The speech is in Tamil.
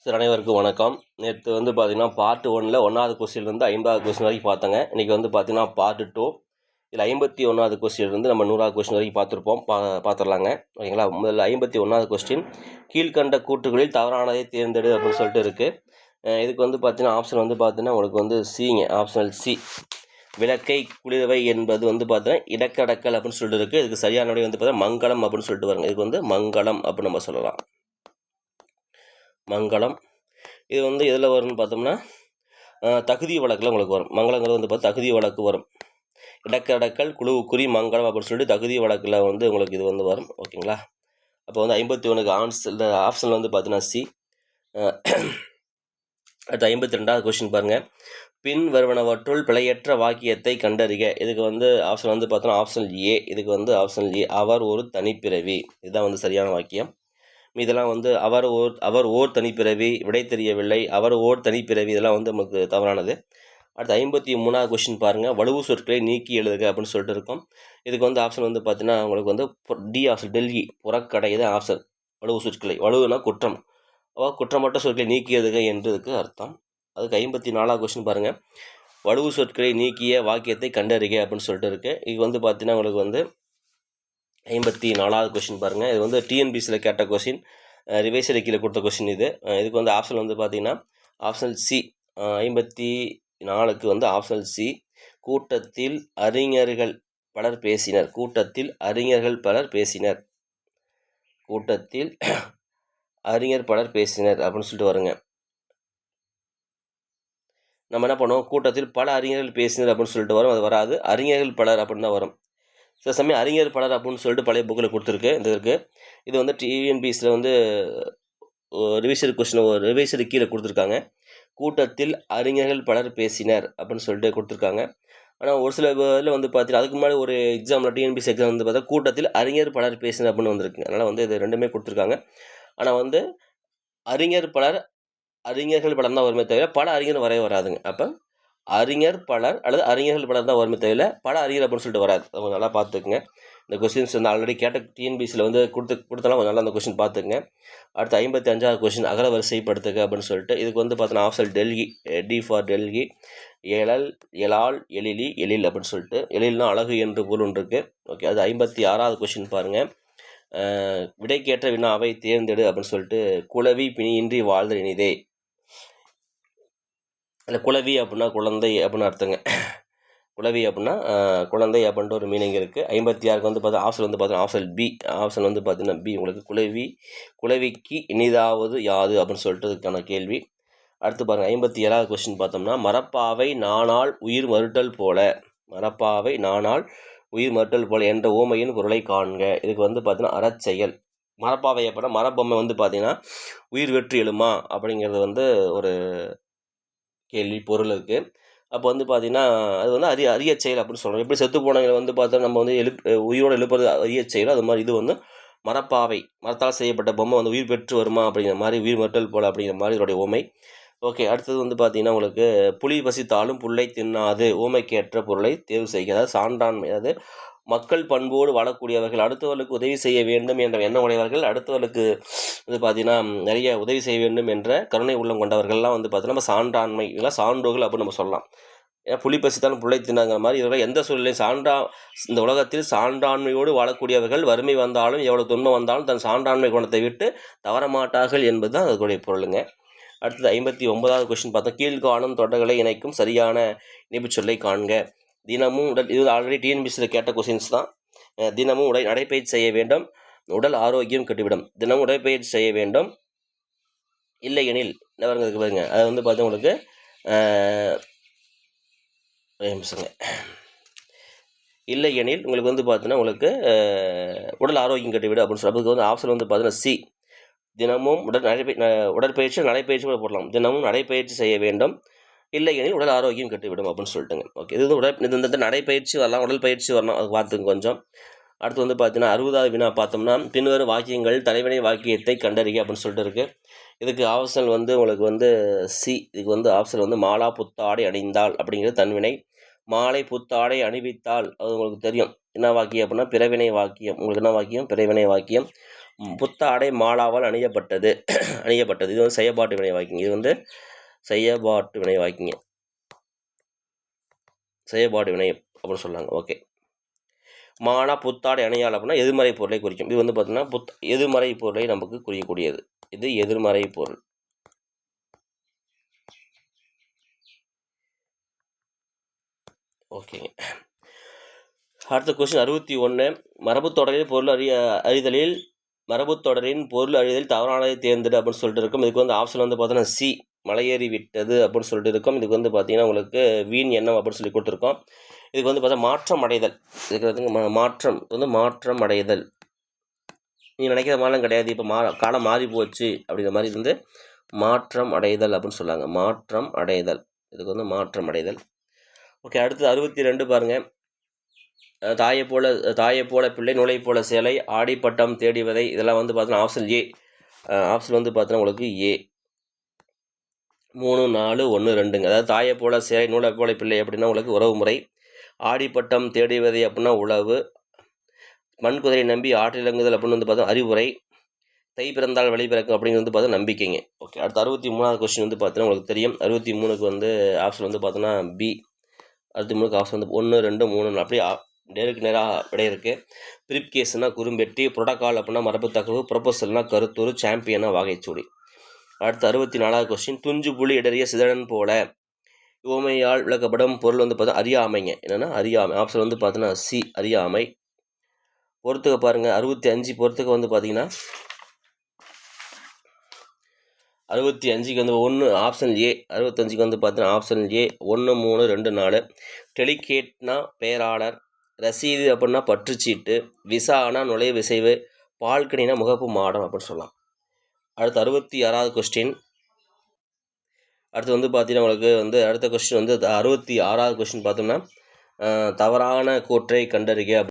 சார் அனைவருக்கும் வணக்கம். நேற்று வந்து பார்த்தீங்கன்னா பார்ட் 1ல் 1வது கொஸ்டின்லேருந்து 50வது கொஸ்டின் வரைக்கும் பார்த்தங்க. இன்றைக்கி வந்து பார்த்தீங்கன்னா பார்ட் 2 இதில் 51வது கொஸ்டின்லேருந்து நம்ம 100வது கொஸ்டின் வரைக்கும் பார்த்துருப்போம். பார்த்துடலாங்க. ஓகேங்களா. முதல்ல 51வது கொஸ்டின், கீழ்கண்ட கூற்றுகளில் தவறானதை தேர்ந்தெடு அப்படின்னு சொல்லிட்டு இருக்குது. இதுக்கு வந்து பார்த்தீங்கன்னா ஆப்ஷன் வந்து பார்த்தீங்கன்னா உங்களுக்கு வந்து சிங்க, ஆப்ஷனல் சி. விளக்கை குளிரவை என்பது வந்து பார்த்தீங்கன்னா இடக்கடக்கல் அப்படின்னு சொல்லிட்டு இருக்குது. இதுக்கு சரியான விடை வந்து பார்த்தீங்கன்னா மங்களம் அப்படின்னு சொல்லிட்டு வருங்க. இதுக்கு வந்து மங்களம் அப்படின்னு நம்ம சொல்லலாம். மங்களம். இது வந்து எதில் வரும்னு பார்த்தோம்னா தகுதி வழக்கில் உங்களுக்கு வரும். மங்களங்கிறது வந்து பார்த்தா தகுதி வழக்கு வரும். இடக்கடக்கல் குழுவுக்குறி மங்களம் அப்படின்னு சொல்லிட்டு தகுதி வழக்கில் வந்து உங்களுக்கு இது வந்து வரும். ஓகேங்களா. அப்போ வந்து 51க்கு இந்த ஆப்ஷனில் வந்து பார்த்தீங்கன்னா சி. அடுத்து 52வது கொஸ்டின் பாருங்கள். பின் வருவனவற்றுள் பிழையற்ற வாக்கியத்தை கண்டறிக. இதுக்கு வந்து ஆப்ஷன் வந்து பார்த்தோன்னா ஆப்ஷன் ஏ. இதுக்கு வந்து ஆப்ஷன் ஏ, அவர் ஒரு தனிப்பிறவி. இதுதான் வந்து சரியான வாக்கியம். இதெல்லாம் வந்து அவர் ஓர் தனிப்பிறவி, விடை தெரியவில்லை, அவர் ஓர் தனிப்பிறவி, இதெல்லாம் வந்து நமக்கு தவறானது. அடுத்து 53வது கொஸ்டின் பாருங்கள். வலுவு சொற்களை நீக்கி எழுதுக அப்படின்னு சொல்லிட்டு இருக்கும். இதுக்கு வந்து ஆப்ஷன் வந்து பார்த்தீங்கன்னா உங்களுக்கு வந்து டி ஆப்ஷன், டெல்லி புறக்கடை தான் ஆப்ஷன். வலுவு சொற்களை, வலுவுனா குற்றம், குற்றமற்ற சொற்களை நீக்கி எழுதுக என்று இதுக்கு அர்த்தம். அதுக்கு 54வது கொஸ்டின் பாருங்கள். வலுவு சொற்களை நீக்கிய வாக்கியத்தை கண்டறிக அப்படின்னு சொல்லிட்டு இருக்குது. இது வந்து பார்த்தீங்கன்னா உங்களுக்கு வந்து 54வது கொஸ்டின் பாருங்கள். இது வந்து டிஎன்பிசியில் கேட்ட கொஸ்டின், ரிவைசரி கீழே கொடுத்த கொஸ்டின் இது. இதுக்கு வந்து ஆப்ஷன் வந்து பார்த்தீங்கன்னா ஆப்ஷன் சி. 54க்கு வந்து ஆப்ஷன் சி. கூட்டத்தில் அறிஞர்கள் பலர் பேசினர். கூட்டத்தில் அறிஞர்கள் பலர் பேசினர். கூட்டத்தில் அறிஞர் பலர் பேசினர் அப்படின்னு சொல்லிட்டு வருங்க. நம்ம என்ன பண்ணுவோம், கூட்டத்தில் பல அறிஞர்கள் பேசினர் அப்படின்னு சொல்லிட்டு வரும். அது வராது, அறிஞர்கள் பலர் அப்படின்னு தான் வரும். சில சமயம் அறிஞர் பலர் அப்படின்னு சொல்லிட்டு பழைய புக்கில் கொடுத்துருக்கு. இந்த இருக்குது. இது வந்து டிஎன்பிசியில் வந்து ரிவைசரி கீழே கொடுத்துருக்காங்க. கூட்டத்தில் அறிஞர்கள் பலர் பேசினர் அப்படின்னு சொல்லிட்டு கொடுத்துருக்காங்க. ஆனால் ஒரு சில இதில் வந்து பார்த்தீங்கன்னா அதுக்கு முன்னாடி ஒரு எக்ஸாமில் டிஎன்பிசி எக்ஸாம் வந்து பார்த்தா கூட்டத்தில் அறிஞர் பலர் பேசினர் அப்படின்னு வந்திருக்கு. அதனால் வந்து இது ரெண்டுமே கொடுத்துருக்காங்க. ஆனால் வந்து அறிஞர்கள் பலர் தான் வருமே தவிர பல அறிஞர் வரவே வராதுங்க. அப்போ அறிஞர் பலர் அல்லது அறிஞர்கள் பலர் தான் வருமே தவிர பல அறிஞர் அப்படின்னு சொல்லிட்டு வராது. அவங்க நல்லா பார்த்துக்குங்க. இந்த கொஸ்டின்ஸ் வந்து ஆல்ரெடி கேட்ட டிஎன்பிசியில் வந்து கொடுத்தாலும் கொஞ்சம் நல்லா அந்த கொஸ்டின் பார்த்துக்குங்க. அடுத்து 55வது கொஸ்டின், அகர வரிசைப்படுத்துக அப்படின்னு சொல்லிட்டு. இதுக்கு வந்து பார்த்தோன்னா option Delhi, D for Delhi. எழல், எலால், எழிலி, எழில் அப்படின்னு சொல்லிட்டு. எழில்னா அழகு என்று பொருள் இருக்குது. ஓகே. அது 56வது கொஸ்டின் பாருங்கள். விடைக்கேற்ற வினாவை தேர்ந்தெடு அப்படின்னு சொல்லிட்டு. குளவி பிணியின்றி வாழ்தல் இனிதே. இல்லை, குளவி அப்படின்னா குழந்தை அப்படின்னு அர்த்தங்க. குளவி அப்படின்னா குழந்தை அப்படின்ட்டு ஒரு மீனிங் இருக்குது. 56க்கு வந்து பார்த்தா ஆப்ஷன் வந்து பார்த்தீங்கன்னா ஆப்ஷன் பி. ஆப்ஷன் வந்து பார்த்தீங்கன்னா பி. உங்களுக்கு குளவிக்கு இனிதாவது யாது அப்படின்னு சொல்லிட்டு அதுக்கான கேள்வி. அடுத்து பாருங்கள் 57வது கொஸ்டின் பார்த்தோம்னா, மரப்பாவை நானால் உயிர் மறுட்டல் போல. மரப்பாவை நானால் உயிர் மறுட்டல் போல என்ற ஓமையின் பொருளை காண்க. இதுக்கு வந்து பார்த்தீங்கன்னா அறச்செயல். மரப்பாவை அப்படின்னா மரப்பொம்மை வந்து பார்த்தீங்கன்னா உயிர் வெற்றி எழுமா அப்படிங்கிறது வந்து ஒரு கேள்வி பொருள் இருக்குது. அப்போ வந்து பார்த்தீங்கன்னா அது வந்து அரிய செயல் அப்படின்னு சொல்கிறோம். எப்படி செத்து போனவங்களை வந்து பார்த்தா நம்ம வந்து உயிரோடு எழுப்புறது அரிய செயல். அது மாதிரி இது வந்து மரப்பாவை, மரத்தால் செய்யப்பட்ட பொம்மை வந்து உயிர் பெற்று வருமா அப்படிங்கிற மாதிரி, உயிர் மறுத்தல் போல் அப்படிங்கிற மாதிரி இதோடைய உமை. ஓகே. அடுத்தது வந்து பார்த்தீங்கன்னா உங்களுக்கு புலி பசித்தாலும் புல்லை தின்னாது, ஊமைக்கேற்ற பொருளை தேர்வு செய்க. அதாவது சான்றாண்மை, அதாவது மக்கள் பண்போடு வாழக்கூடியவர்கள், அடுத்தவர்களுக்கு உதவி செய்ய வேண்டும் என்ற எண்ணம் உடையவர்கள், அடுத்தவர்களுக்கு வந்து பார்த்தீங்கன்னா நிறைய உதவி செய்ய வேண்டும் என்ற கருணை உள்ளம் கொண்டவர்கள்லாம் வந்து பார்த்தீங்கன்னா நம்ம சான்றாண்மை, இதெல்லாம் சான்றோர்கள் அப்படின்னு நம்ம சொல்லலாம். ஏன்னா புலி பசித்தாலும் புல்லை தின்னாங்கிற மாதிரி இதெல்லாம் எந்த சூழ்நிலையும் இந்த உலகத்தில் சான்றாண்மையோடு வாழக்கூடியவர்கள் வறுமை வந்தாலும் எவ்வளோ துன்பம் வந்தாலும் தன் சான்றாண்மை குணத்தை விட்டு தவறமாட்டார்கள் என்பது தான் அதனுடைய பொருளுங்க. அடுத்தது 59வது கொஸ்டின் பார்த்தா, கீழ்காணும் தொடர்களை இணைக்கும் சரியான இணைப்புச் சொல்லை காண்க. தினமும் இது ஆல்ரெடி டிஎன்பிசியில் கேட்ட கொஸ்டின்ஸ் தான். தினமும் நடைப்பயிற்சி செய்ய வேண்டும், உடல் ஆரோக்கியம் கெட்டுவிடும். தினமும் உடற்பயிற்சி செய்ய வேண்டும், இல்லை எனில் என்ன பாருங்க. அது வந்து பார்த்தா உங்களுக்கு இல்லை எனில் உங்களுக்கு வந்து பார்த்தீங்கன்னா உங்களுக்கு உடல் ஆரோக்கியம் கெட்டுவிடும் அப்படின்னு சொல்லி. அதுக்கு வந்து ஆப்ஷன் வந்து பார்த்தீங்கன்னா சி. தினமும் உடற்பயிற்சி நடைப்பயிற்சி கூட போடலாம். தினமும் நடைப்பயிற்சி செய்ய வேண்டும், இல்லை எனில் உடல் ஆரோக்கியம் கெட்டுவிடும் அப்படின்னு சொல்லிட்டுங்க. ஓகே. இது வந்து இந்த நடைப்பயிற்சி வரலாம், உடல் பயிற்சி வரலாம், அது பார்த்துங்க கொஞ்சம். அடுத்து வந்து பார்த்தீங்கன்னா 60வது வினா பார்த்தோம்னா, பின்வரும் வாக்கியங்கள் தலைவினை வாக்கியத்தை கண்டறிக அப்படின்னு சொல்லிட்டு இருக்குது. இதுக்கு ஆப்ஷன் வந்து உங்களுக்கு வந்து சி. இதுக்கு வந்து ஆப்ஷன் வந்து மாலா புத்தாடை அணிந்தால் அப்படிங்கிறது தன்வினை. மாலை புத்தாடை அணிவித்தால் அது உங்களுக்கு தெரியும் என்ன வாக்கியம் அப்படின்னா பிறவினை வாக்கியம். உங்களுக்கு என்ன வாக்கியம்? பிறவினை வாக்கியம். புத்தாடை மாலாவால் அணியப்பட்டது. இது வந்து செயற்பாட்டு வினை வாக்கிங்க. இது வந்து செயற்பாட்டு வினை வாக்கிங்க. செயற்பாடு வினை அப்படின்னு சொல்லாங்க. ஓகே. மானா புத்தாடை அணியால் அப்படின்னா எதிர்மறை பொருளை குறிக்கும். இது வந்து பார்த்தீங்கன்னா எதிர்மறை பொருளை நமக்கு குறிக்கக்கூடியது. இது எதிர்மறை பொருள். ஓகேங்க. அடுத்த கொஸ்டின் 61. மரபுத்தொடரின் பொருள் அறிதலில் மரபுத்தொடரின் பொருள் அறிதல் தவறானதை தேர்ந்தெடு அப்படின்னு சொல்லிட்டு இருக்கும். இதுக்கு வந்து ஆப்ஷன் வந்து பார்த்தீங்கன்னா சி மலையேறி விட்டது அப்படின்னு சொல்லிட்டு இருக்கும். இதுக்கு வந்து பார்த்தீங்கன்னா உங்களுக்கு வீண் எண்ணம் அப்படின்னு சொல்லி கொடுத்துருக்கோம். இதுக்கு வந்து பார்த்தா மாற்றம் அடைதல். இதுக்கு வந்து மாற்றம் அடைதல். நீ நினைக்கிற மாதிரிலாம் கிடையாது. இப்போ காலம் மாறி போச்சு அப்படிங்கிற மாதிரி வந்து மாற்றம் அடைதல் அப்படின்னு சொல்லாங்க. மாற்றம் அடைதல். இதுக்கு வந்து மாற்றம் அடைதல். ஓகே. அடுத்து 62 பாருங்கள். தாயை போல பிள்ளை, நூலை போல சேலை, ஆடிப்பட்டம் தேடிவதை, இதெல்லாம் வந்து பார்த்தீங்கன்னா ஆப்ஷன் ஏ. ஆப்ஷன் வந்து பார்த்தீங்கன்னா உங்களுக்கு ஏ 3, 4, 1, 2ங்க. அதாவது தாயை போல சேலை, நூலை போல பிள்ளை அப்படின்னா உங்களுக்கு உறவு முறை. ஆடிப்பட்டம் தேடிவதை அப்படின்னா உழவு. மண்குதிரை நம்பி ஆற்றிலங்குதல் அப்படின்னு வந்து பார்த்தா அறிவுரை. தை பிறந்தால் வழி பிறக்கும் அப்படிங்கிறது வந்து பார்த்தா நம்பிக்கைங்க. ஓகே. அடுத்து 63வது கொஸ்டின் வந்து பார்த்தீங்கன்னா உங்களுக்கு தெரியும். 63க்கு வந்து ஆப்ஷன் வந்து பார்த்தோன்னா பி. 63க்கு ஆப்ஷன் வந்து 1, 2, 3 அப்படியே நேருக்கு நேராக விடை இருக்குது. பிரிப் கேஸ்னால் குறும்பெட்டி, புரோட்டோகால் அப்படின்னா மரபு தகவு, ப்ரொபோசல்னால் கருத்துரு, சாம்பியனா வாகைச்சூடி. அடுத்து 64வது கொஸ்டின். துஞ்சு புலி இடறிய சிதறன் போல உவமையால் விளக்கப்படும் பொருள் வந்து பார்த்தா அறியாமைங்க. என்னென்னா அறியாமை. ஆப்ஷன் வந்து பார்த்தோன்னா சி அறியாமை. பொறுத்துக்க பாருங்கள். 65 பொறுத்துக்க வந்து பார்த்தீங்கன்னா 65க்கு வந்து 1 ஆப்ஷன் ஏ. 65க்கு வந்து பார்த்தீங்கன்னா ஆப்ஷன் ஏ 1, 3, 2, 4. டெலிகேட்னா பேராளர், ரசீது அப்படின்னா பற்றுச்சீட்டு, விசானா நுழைவு விசைவு, பால்கனினா முகப்பு மாடம் அப்படின்னு சொல்லலாம். அடுத்து 66வது கொஸ்டின். அடுத்து வந்து பார்த்தீங்கன்னா உங்களுக்கு வந்து அடுத்த கொஸ்டின் வந்து 66வது கொஸ்டின் பார்த்தோம்னா தவறான கூற்றை கண்டறிக.